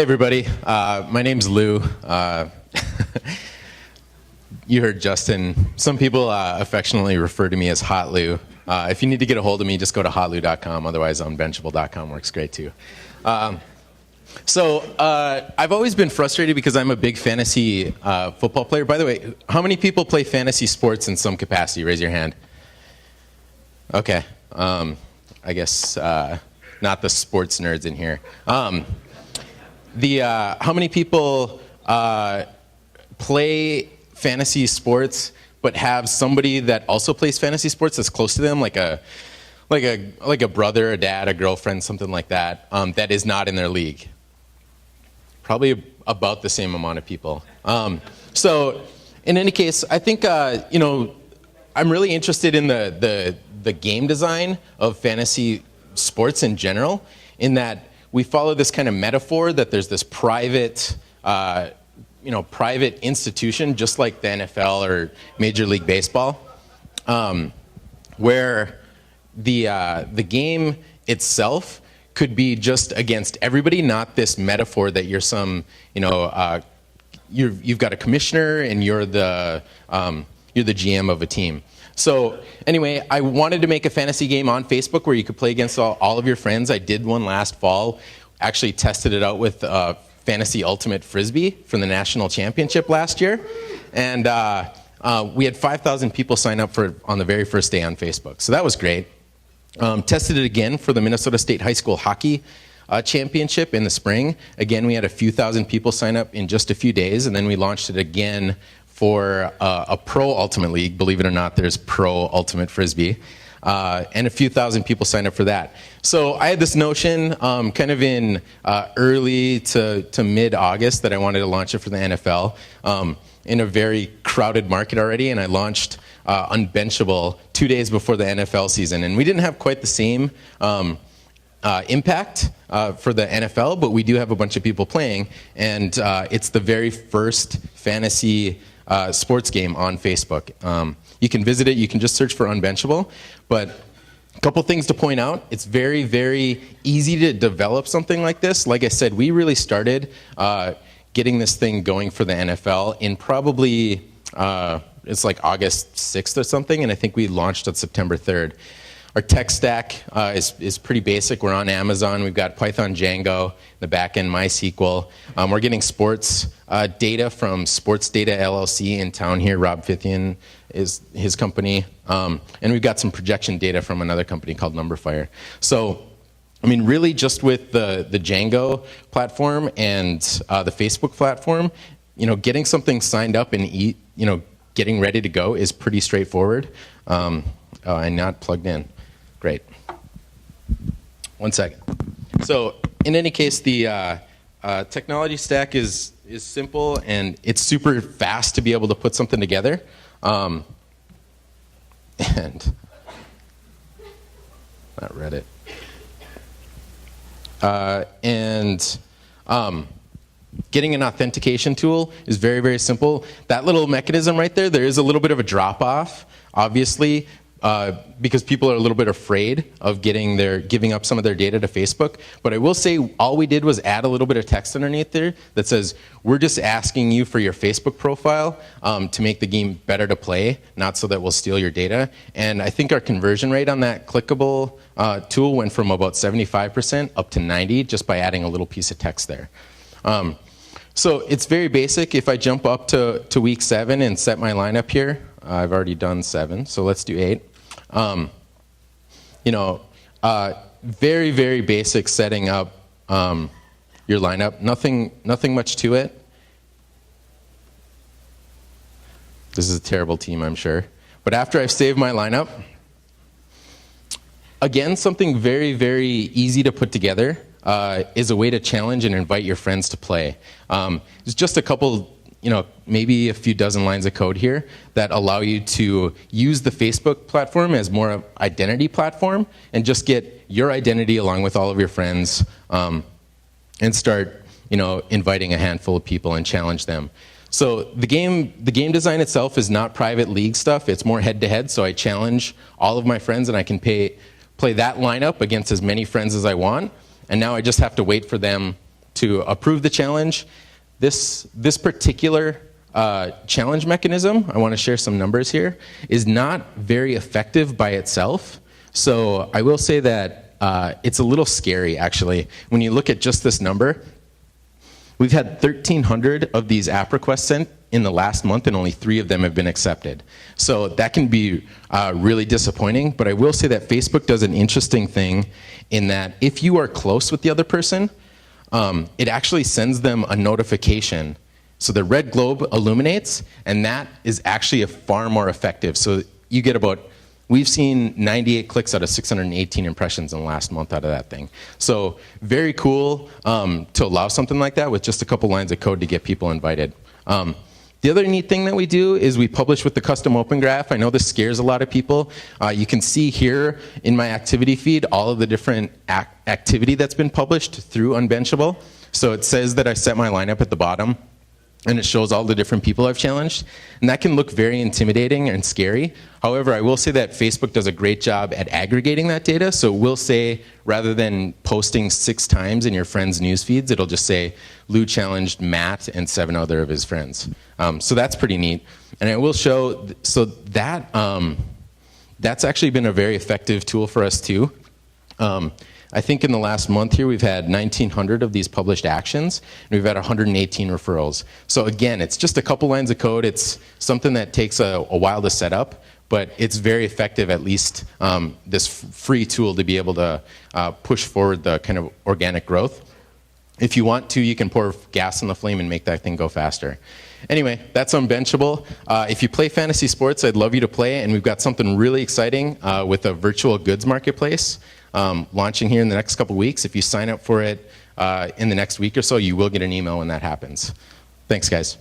everybody. My name's Lou. You heard Justin. Some people affectionately refer to me as Hot Lou. If you need to get a hold of me, just go to hotlou.com. Otherwise, unbenchable.com works great too. So I've always been frustrated because I'm a big fantasy football player. By the way, how many people play fantasy sports in some capacity? Raise your hand. Okay. I guess not the sports nerds in here. How many people play fantasy sports but have somebody that also plays fantasy sports that's close to them, like a brother, a dad, a girlfriend, something like that, that is not in their league? Probably about the same amount of people. So in any case, I think I'm really interested in the game design of fantasy sports in general, in that we follow this kind of metaphor that there's this private institution, just like the NFL or Major League Baseball, where the game itself could be just against everybody, not this metaphor that you're some, you've got a commissioner and you're the GM of a team. So anyway, I wanted to make a fantasy game on Facebook where you could play against all of your friends. I did one last fall, actually tested it out with Fantasy Ultimate Frisbee from the national championship last year. And we had 5,000 people sign up on the very first day on Facebook. So that was great. Tested it again for the Minnesota State High School Hockey Championship in the spring. Again, we had a few thousand people sign up in just a few days, and then we launched it again for a Pro Ultimate League. Believe it or not, there's Pro Ultimate Frisbee. And a few thousand people signed up for that. So I had this notion kind of in early to mid-August that I wanted to launch it for the NFL in a very crowded market already, and I launched Unbenchable 2 days before the NFL season. And we didn't have quite the same impact for the NFL, but we do have a bunch of people playing, and it's the very first fantasy sports game on Facebook. You can visit it. You can just search for Unbenchable. But a couple things to point out. It's very, very easy to develop something like this. Like I said, we really started getting this thing going for the NFL in probably, it's like August 6th or something, and I think we launched on September 3rd. Our tech stack is pretty basic. We're on Amazon. We've got Python Django, the backend MySQL. We're getting sports data from Sports Data LLC in town here. Rob Fithian is his company. And we've got some projection data from another company called Numberfire. So, I mean, really just with the Django platform and the Facebook platform, getting something signed up and getting ready to go is pretty straightforward. And not plugged in. Great. 1 second. So in any case, the technology stack is simple, and it's super fast to be able to put something together. And not Reddit. Getting an authentication tool is very, very simple. That little mechanism right there is a little bit of a drop-off, obviously, because people are a little bit afraid of giving up some of their data to Facebook. But I will say all we did was add a little bit of text underneath there that says, we're just asking you for your Facebook profile to make the game better to play, not so that we'll steal your data. And I think our conversion rate on that clickable tool went from about 75% up to 90% just by adding a little piece of text there. So it's very basic. If I jump up to week 7 and set my lineup here, I've already done 7, so let's do 8. Very, very basic setting up your lineup. Nothing much to it. This is a terrible team, I'm sure. But after I've saved my lineup, again, something very, very easy to put together is a way to challenge and invite your friends to play. There's just a couple, maybe a few dozen lines of code here that allow you to use the Facebook platform as more of an identity platform and just get your identity along with all of your friends and start, inviting a handful of people and challenge them. So the game design itself is not private league stuff. It's more head-to-head, so I challenge all of my friends and I can play that lineup against as many friends as I want. And now I just have to wait for them to approve the challenge. This particular challenge mechanism, I want to share some numbers here, is not very effective by itself. So I will say that it's a little scary, actually. When you look at just this number, we've had 1,300 of these app requests sent in the last month, and only 3 of them have been accepted. So that can be really disappointing, but I will say that Facebook does an interesting thing in that if you are close with the other person, it actually sends them a notification. So the red globe illuminates, and that is actually far more effective. So you get we've seen 98 clicks out of 618 impressions in the last month out of that thing. So very cool to allow something like that with just a couple lines of code to get people invited. The other neat thing that we do is we publish with the custom open graph. I know this scares a lot of people. You can see here in my activity feed all of the different activity that's been published through Unbenchable. So it says that I set my lineup at the bottom, and it shows all the different people I've challenged. And that can look very intimidating and scary. However, I will say that Facebook does a great job at aggregating that data. So we'll say, rather than posting 6 times in your friends' news feeds, it'll just say, Lou challenged Matt and 7 other of his friends. So that's pretty neat. And it will show, so that that's actually been a very effective tool for us too. I think in the last month here, we've had 1,900 of these published actions, and we've had 118 referrals. So again, it's just a couple lines of code. It's something that takes a while to set up, but it's very effective, at least this free tool to be able to push forward the kind of organic growth. If you want to, you can pour gas on the flame and make that thing go faster. Anyway, that's Unbenchable. If you play fantasy sports, I'd love you to play, and we've got something really exciting with a virtual goods marketplace launching here in the next couple weeks. If you sign up for it in the next week or so, you will get an email when that happens. Thanks, guys.